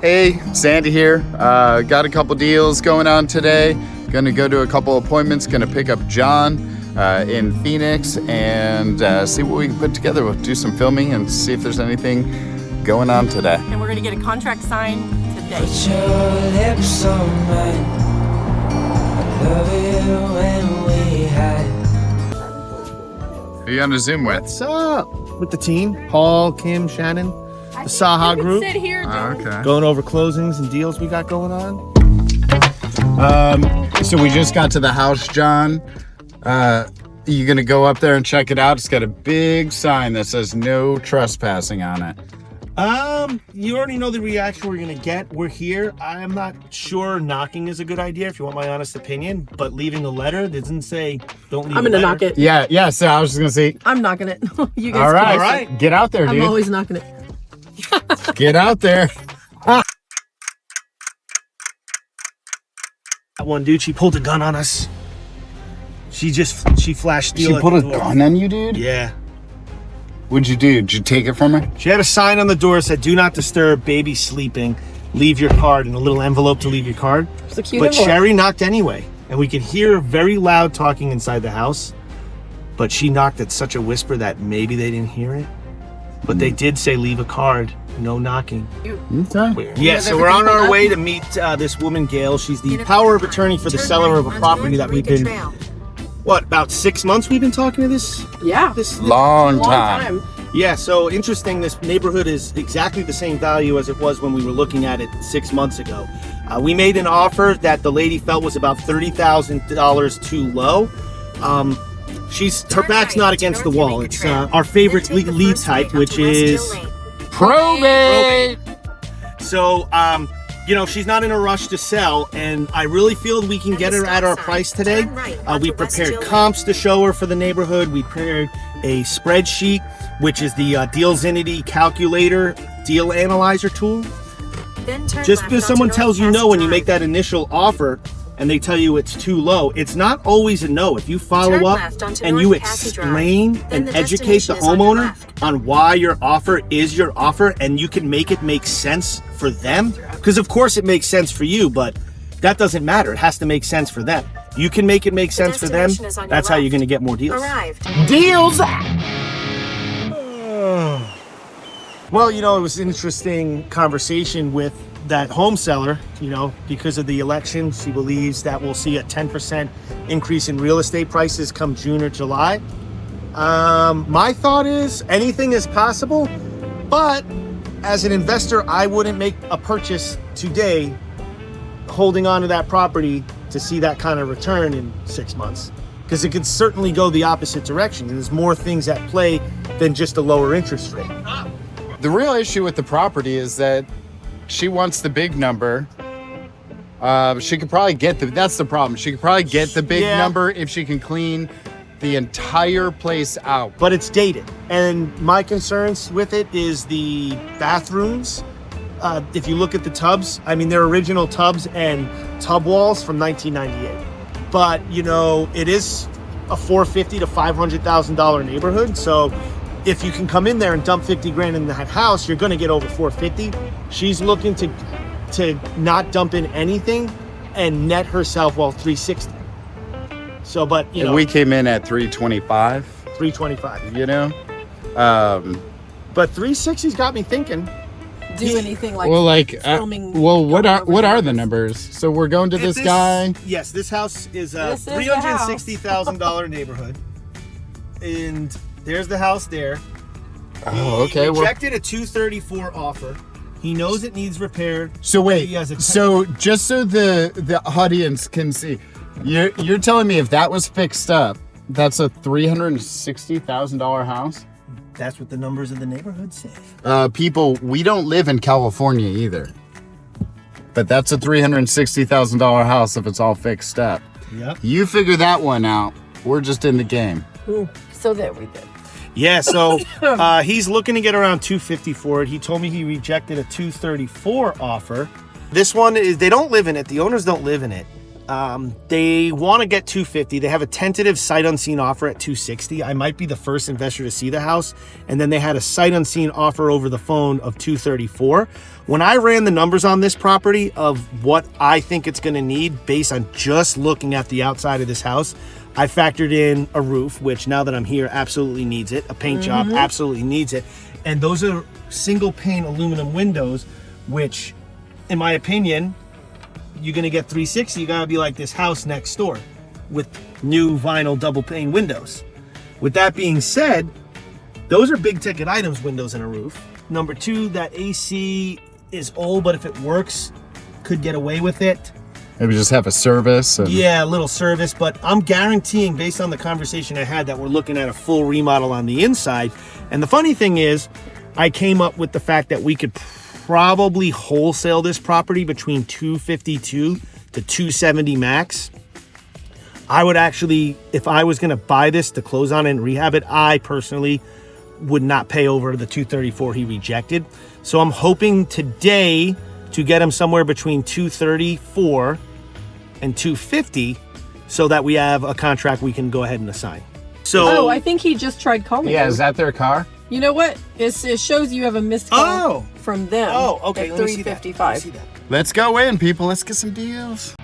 Hey, Sandy here. Got a couple deals going on today. Gonna go to a couple appointments. Gonna pick up John in Phoenix and see what we can put together. We'll do some filming and see if there's anything going on today. And we're gonna get a contract signed today. Put your lips on mine. I love it when we hide. Who you on the Zoom with? What's up? With the team, Paul, Kim, Shannon, the Saha group. Sit here, Okay. Going over closings and deals we got going on. So we just got to the house, John. You gonna go up there and check it out? It's got a big sign that says no trespassing on it. You already know the reaction we're gonna get. We're here. I'm not sure knocking is a good idea, if you want my honest opinion, but leaving a letter doesn't say don't leave. I'm gonna knock it. Yeah, so I was just gonna say, I'm knocking it. You guys all can right, listen. get out there, I'm dude. always knocking it. Get out there. That one dude, she pulled a gun on us. She flashed steel. She at put the a door. gun on you, dude? Yeah. What'd you do? Did you take it from her? She had a sign on the door that said, "Do not disturb, baby sleeping. Leave your card," and a little envelope to leave your card. It's a cute But envelope. Sherry knocked anyway, and we could hear very loud talking inside the house. But she knocked at such a whisper that maybe they didn't hear it. But they did say leave a card, no knocking. Okay. Yeah, so we're on our way to meet this woman, Gail. She's the power of attorney for the seller of a property that we've been, about 6 months we've been talking to this? Yeah. Long time. Yeah, so interesting, this neighborhood is exactly the same value as it was when we were looking at it 6 months ago. We made an offer that the lady felt was about $30,000 too low. Her back's not against the wall. It's our favorite lead type, which is Probate. so, she's not in a rush to sell, and I really feel we can get her at our price today. We prepared comps to show her for the neighborhood. We prepared a spreadsheet, which is the Dealzinity calculator deal analyzer tool. Just because someone tells you no when you make that initial offer and they tell you it's too low, it's not always a no. If you follow up and you explain and educate the homeowner on why your offer is your offer, and you can make it make sense for them, because of course it makes sense for you, but that doesn't matter. It has to make sense for them. You can make it make sense for them. That's how you're going to get more deals. Deals. Well, it was an interesting conversation with that home seller, because of the election. She believes that we'll see a 10% increase in real estate prices come June or July. My thought is anything is possible, but as an investor, I wouldn't make a purchase today holding on to that property to see that kind of return in 6 months, because it could certainly go the opposite direction. There's more things at play than just a lower interest rate. The real issue with the property is that she wants the big number. She could probably that's the problem. She could probably get the big number if she can clean the entire place out. But it's dated. And my concerns with it is the bathrooms. If you look at the tubs, they're original tubs and tub walls from 1998. But, it is a $450,000 to $500,000 neighborhood. So if you can come in there and dump 50 grand in that house, you're going to get over 450. She's looking to not dump in anything and net herself 360. So, but we came in at 325. 325. But 360's got me thinking. Do anything like filming. What are the numbers? So we're going to this guy. Yes, this house is a This is the house. $360,000 neighborhood, and there's the house there. Oh, okay. He rejected a 234 offer. He knows it needs repair. So wait. He has a So just so the audience can see, you're telling me if that was fixed up, that's a $360,000 house? That's what the numbers of the neighborhood say. People, we don't live in California either, but that's a $360,000 house if it's all fixed up. Yep. You figure that one out. We're just in the game. So there we did. Yeah, so he's looking to get around 250 for it. He told me he rejected a 234 offer. This one is, they don't live in it. The owners don't live in it. They want to get 250. They have a tentative sight unseen offer at 260. I might be the first investor to see the house. And then they had a sight unseen offer over the phone of 234. When I ran the numbers on this property of what I think it's going to need based on just looking at the outside of this house, I factored in a roof, which now that I'm here absolutely needs it. A paint job absolutely needs it. And those are single pane aluminum windows, which in my opinion, you're gonna get 360, you gotta be like this house next door with new vinyl double pane windows. With that being said, those are big ticket items, windows and a roof. Number two, that AC is old, but if it works, could get away with it. Maybe just have a service. Yeah, a little service, but I'm guaranteeing based on the conversation I had that we're looking at a full remodel on the inside. And the funny thing is, I came up with the fact that we could probably wholesale this property between 252 to 270 max. I would actually, if I was going to buy this to close on it and rehab it, I personally would not pay over the 234 he rejected. So I'm hoping today to get him somewhere between 234 and 250 so that we have a contract we can go ahead and assign. So I think he just tried calling Yeah, you. is that their car? You know what? It shows you have a missed call from them. Oh, okay. At Let me see that. 3:55. Let's go in, people. Let's get some deals.